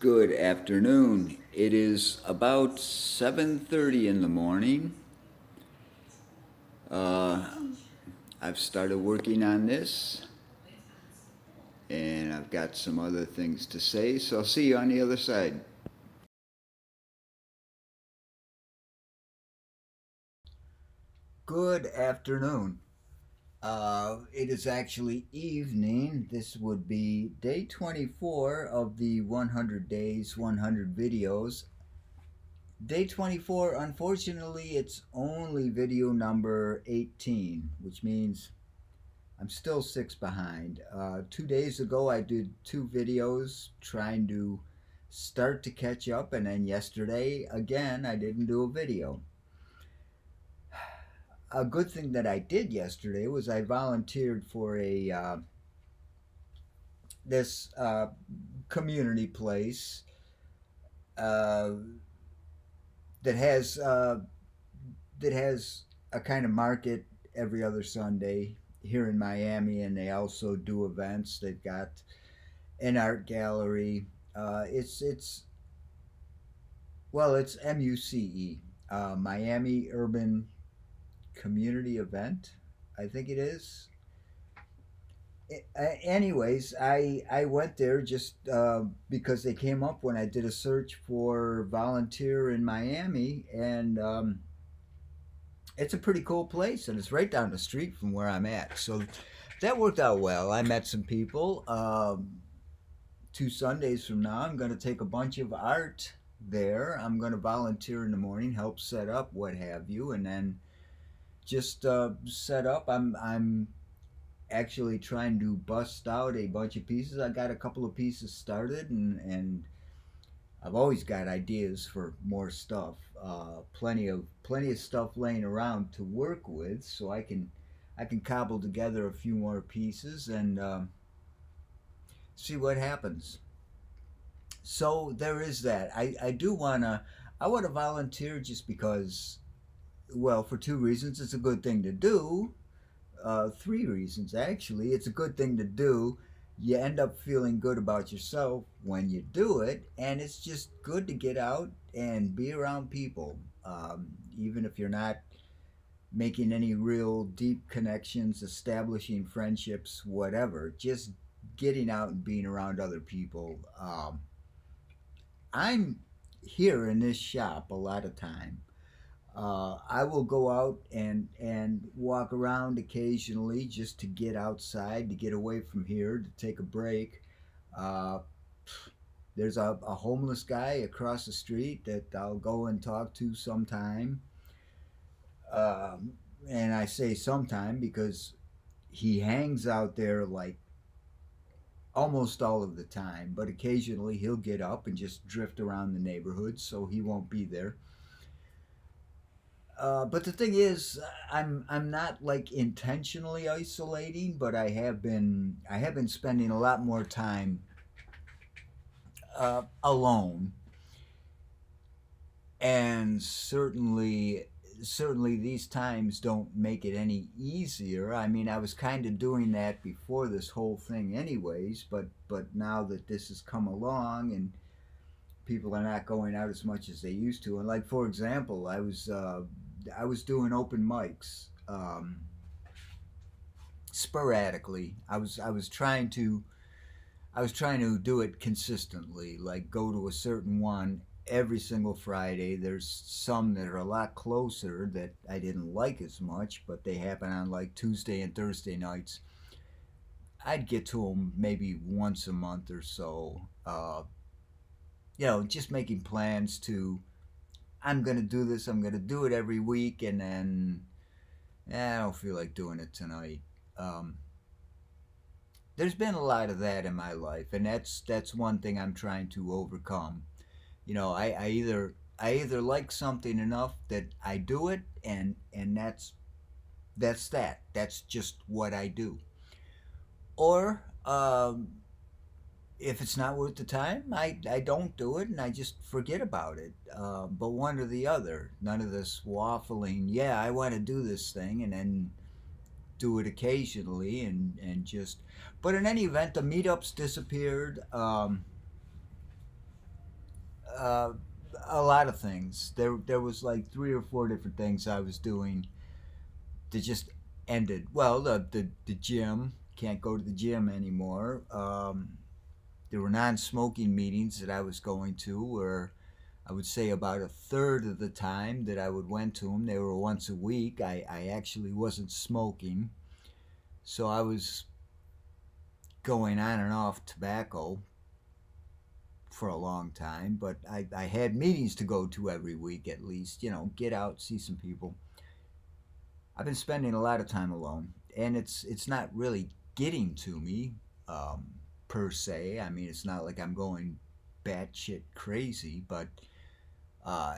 Good afternoon. It is about 7:30 in the morning. Uh, I've started working on this and I've got some other things to say, so I'll see you on the other side. Good afternoon. It is actually evening. This would be day 24 of the 100 days, 100 videos. Day 24, unfortunately, it's only video number 18, which means I'm still six behind. 2 days ago, I did two videos trying to start to catch up, and then yesterday, again, I didn't do a video. A good thing that I did yesterday was I volunteered for a this community place uh, that has that has a kind of market every other Sunday here in Miami, and they also do events. They've got an art gallery. It's well, it's MUCE, Miami Urban Community Event, I think it is. Anyways, I went there just because they came up when I did a search for volunteer in Miami, and it's a pretty cool place, and it's right down the street from where I'm at. So that worked out well. I met some people. 2 Sundays from now, I'm going to take a bunch of art there. I'm going to volunteer in the morning, help set up, what have you, and then just set up. I'm actually trying to bust out a bunch of pieces. I got a couple of pieces started, and I've always got ideas for more stuff. Plenty of stuff laying around to work with, so I can cobble together a few more pieces and see what happens. So there is that. I do wanna volunteer just because, well, for two reasons. It's a good thing to do. Three reasons actually. It's a good thing to do. You end up feeling good about yourself when you do it, and it's just good to get out and be around people, even if you're not making any real deep connections, establishing friendships, whatever. Just getting out and being around other people. I'm here in this shop a lot of time. I will go out and walk around occasionally just to get outside, to get away from here, to take a break. Uh, there's a homeless guy across the street that I'll go and talk to sometime. Um, and I say sometime because he hangs out there like almost all of the time, but occasionally he'll get up and just drift around the neighborhood, so he won't be there. But the thing is, I'm not like intentionally isolating, but I have been spending a lot more time alone, and certainly these times don't make it any easier. I mean, I was kind of doing that before this whole thing, anyways, but now that this has come along and people are not going out as much as they used to, and like for example, I was doing open mics. Sporadically. I was trying to do it consistently, like go to a certain one every single Friday. There's some that are a lot closer that I didn't like as much, but they happen on like Tuesday and Thursday nights. I'd get to them maybe once a month or so. Just making plans to, I'm going to do this, I'm going to do it every week, and then I don't feel like doing it tonight. Um, there's been a lot of that in my life, and that's one thing I'm trying to overcome. I either like something enough that I do it, and that's just what I do, or if it's not worth the time, I don't do it and I just forget about it. But one or the other, none of this waffling. Yeah, I want to do this thing, and then do it occasionally, and just. But in any event, the meetups disappeared. uh, a lot of things. There was like 3 or 4 different things I was doing that just ended. Well, the gym, can't go to the gym anymore. There were non-smoking meetings that I was going to, where I would say about a third of the time that I would went to them, they were once a week. I actually wasn't smoking, so I was going on and off tobacco for a long time, but I had meetings to go to every week at least, get out, see some people. I've been spending a lot of time alone, and it's not really getting to me, um, per se. I mean, it's not like I'm going batshit crazy, but uh,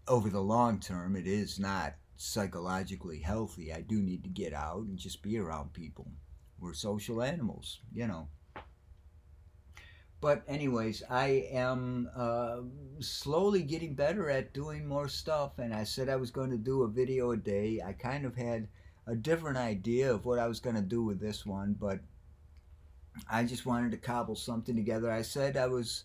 over the long term, it is not psychologically healthy. I do need to get out and just be around people. We're social animals. But anyways, I am slowly getting better at doing more stuff, and I said I was going to do a video a day. I kind of had a different idea of what I was going to do with this one, but I just wanted to cobble something together. I said I was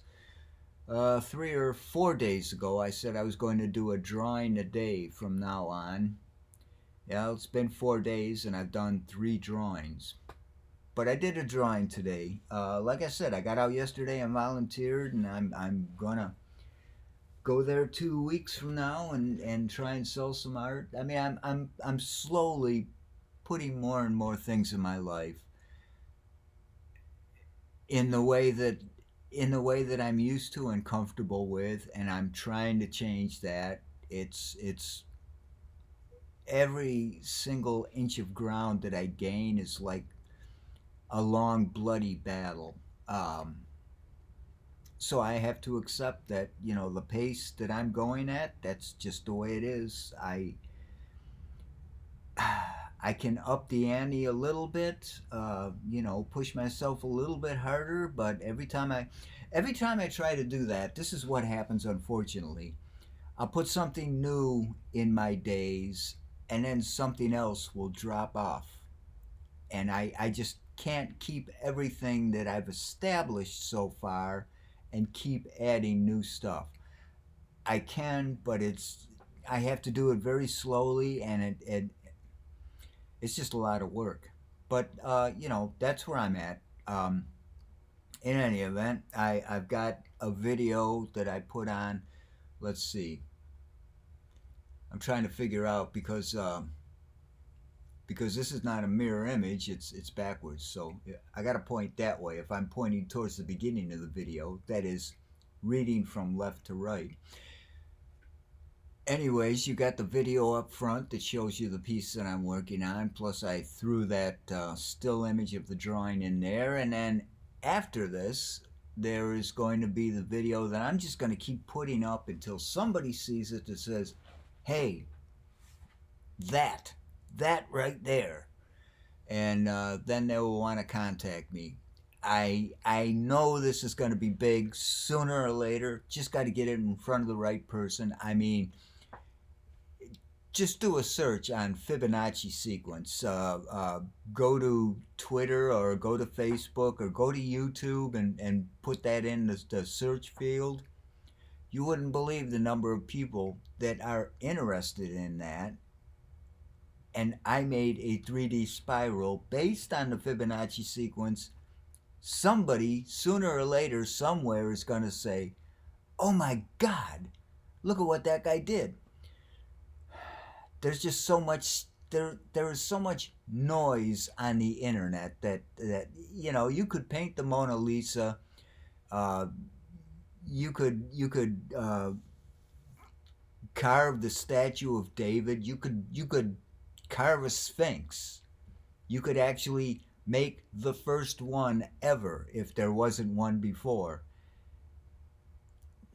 3 or 4 days ago. I said I was going to do a drawing a day from now on. Yeah, it's been 4 days, and I've done 3 drawings. But I did a drawing today. Like I said, I got out yesterday and volunteered, and I'm gonna go there 2 weeks from now and try and sell some art. I mean, I'm slowly putting more and more things in my life in the way that I'm used to and comfortable with, and I'm trying to change that. It's every single inch of ground that I gain is like a long bloody battle. Um, so I have to accept that the pace that I'm going at, that's just the way it is. I can up the ante a little bit, push myself a little bit harder, but every time I try to do that, this is what happens. Unfortunately, I'll put something new in my days, and then something else will drop off, and I just can't keep everything that I've established so far and keep adding new stuff. I can, but I have to do it very slowly, and it's just a lot of work. But that's where I'm at. In any event, I've got a video that I put on. Let's see. I'm trying to figure out because this is not a mirror image, it's backwards, so I got to point that way. If I'm pointing towards the beginning of the video, that is reading from left to right. Anyways, you got the video up front that shows you the piece that I'm working on, plus I threw that still image of the drawing in there, and then after this there is going to be the video that I'm just going to keep putting up until somebody sees it that says, hey, that right there, and then they will want to contact me. I know this is going to be big sooner or later. Just got to get it in front of the right person. I mean, just do a search on Fibonacci sequence. Go to Twitter or go to Facebook or go to YouTube and put that in the search field. You wouldn't believe the number of people that are interested in that. And I made a 3D spiral based on the Fibonacci sequence. Somebody, sooner or later, somewhere is going to say, oh my God, look at what that guy did. There's just so much, there is so much noise on the internet that you could paint the Mona Lisa, you could carve the statue of David, you could carve a sphinx. You could actually make the first one ever if there wasn't one before.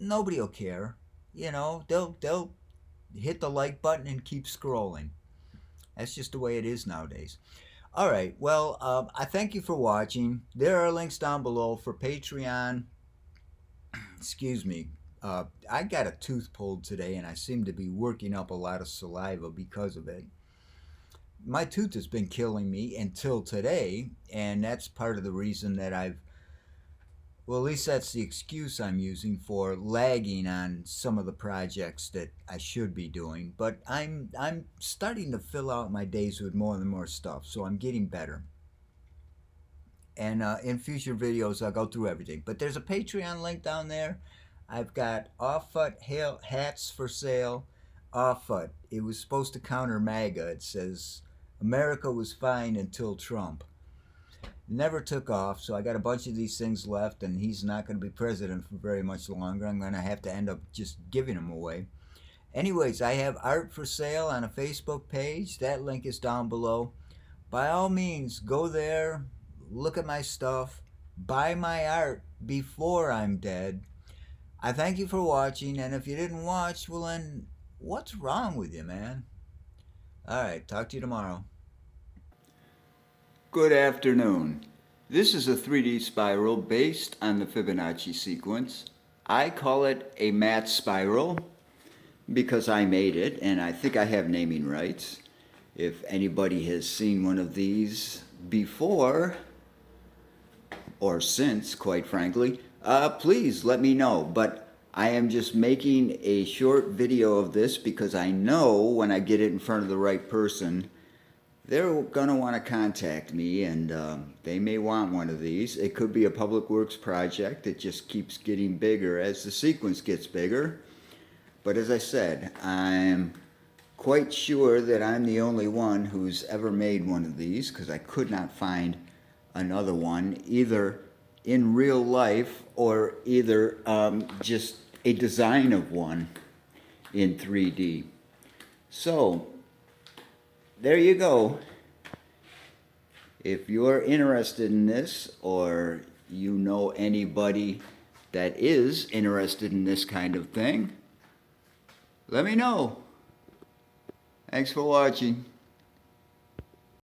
Nobody will care. They'll hit the like button and keep scrolling. That's just the way it is nowadays. All right. Well, I thank you for watching. There are links down below for Patreon. Excuse me. I got a tooth pulled today, and I seem to be working up a lot of saliva because of it. My tooth has been killing me until today, and that's part of the reason that I've Well, at least that's the excuse I'm using for lagging on some of the projects that I should be doing. But I'm starting to fill out my days with more and more stuff, so I'm getting better. And in future videos, I'll go through everything. But there's a Patreon link down there. I've got Offutt hats for sale. Offutt. It was supposed to counter MAGA. It says America was fine until Trump. Never took off, so I got a bunch of these things left, and he's not going to be president for very much longer. I'm going to have to end up just giving them away. Anyways, I have art for sale on a Facebook page. That link is down below. By all means, go there, look at my stuff, buy my art before I'm dead. I thank you for watching, and if you didn't watch, well then, what's wrong with you, man? Alright, talk to you tomorrow. Good afternoon. This is a 3D spiral based on the Fibonacci sequence. I call it a matte spiral because I made it, and I think I have naming rights. If anybody has seen one of these before, or since, quite frankly, please let me know. But I am just making a short video of this because I know when I get it in front of the right person, they're going to want to contact me, and they may want one of these. It could be a public works project that just keeps getting bigger as the sequence gets bigger. But as I said, I'm quite sure that I'm the only one who's ever made one of these, because I could not find another one, either in real life or either just a design of one in 3D. So, there you go. If you're interested in this, or you know anybody that is interested in this kind of thing, let me know. Thanks for watching.